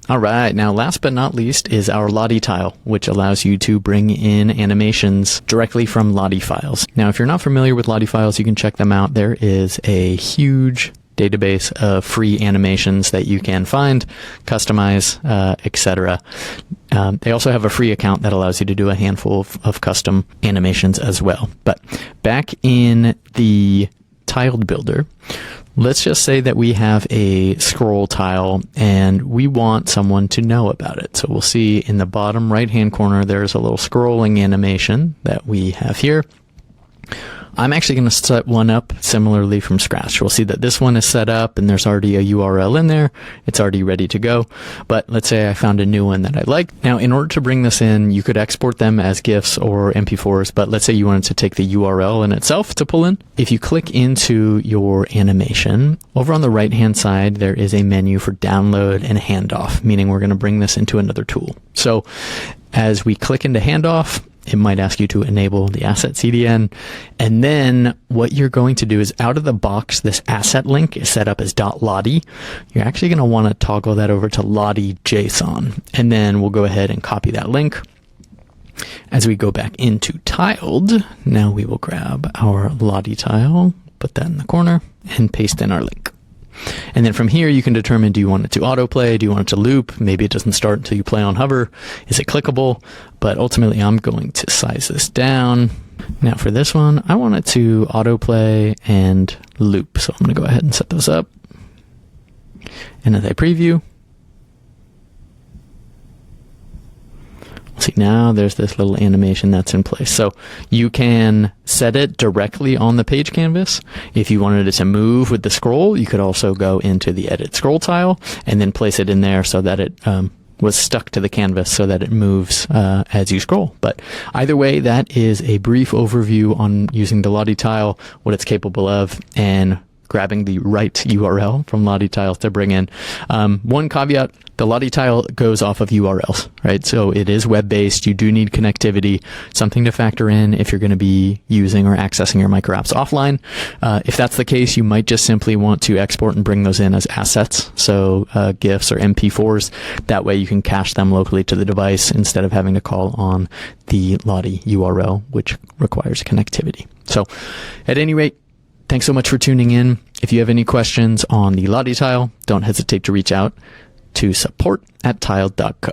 All right, now last but not least is our Lottie Tile, which allows you to bring in animations directly from Lottie files. Now, if you're not familiar with Lottie files, you can check them out. There is a huge database of free animations that you can find, customize, etc. They also have a free account that allows you to do a handful of custom animations as well. But back in the tiled builder, let's just say that we have a scroll tile and we want someone to know about it. So we'll see in the bottom right hand corner, there's a little scrolling animation that we have here. I'm actually going to set one up similarly from scratch. We'll see that this one is set up and there's already a URL in there. It's already ready to go. But let's say I found a new one that I like. Now, in order to bring this in, you could export them as GIFs or MP4s, but let's say you wanted to take the URL in itself to pull in. If you click into your animation, over on the right-hand side, there is a menu for download and handoff, meaning we're going to bring this into another tool. So as we click into handoff, it might ask you to enable the asset CDN. And then what you're going to do is out of the box, this asset link is set up as .lottie. You're actually going to want to toggle that over to Lottie JSON. And then we'll go ahead and copy that link. As we go back into tiled, now we will grab our Lottie tile, put that in the corner and paste in our link. And then from here, you can determine, do you want it to autoplay? Do you want it to loop? Maybe it doesn't start until you play on hover. Is it clickable? But ultimately, I'm going to size this down. Now for this one, I want it to autoplay and loop. So I'm going to go ahead and set those up. And as I preview, see, now there's this little animation that's in place. So you can set it directly on the page canvas. If you wanted it to move with the scroll, you could also go into the edit scroll tile and then place it in there so that it was stuck to the canvas so that it moves as you scroll. But either way, that is a brief overview on using the Lottie tile, what it's capable of, and grabbing the right URL from Lottie Tile to bring in. One caveat, the Lottie Tile goes off of URLs, right? So it is web-based. You do need connectivity, something to factor in if you're going to be using or accessing your micro apps offline. If that's the case, you might just simply want to export and bring those in as assets. So GIFs or MP4s. That way you can cache them locally to the device instead of having to call on the Lottie URL, which requires connectivity. So at any rate, thanks so much for tuning in. If you have any questions on the Lottie Tile, don't hesitate to reach out to support@tiled.co.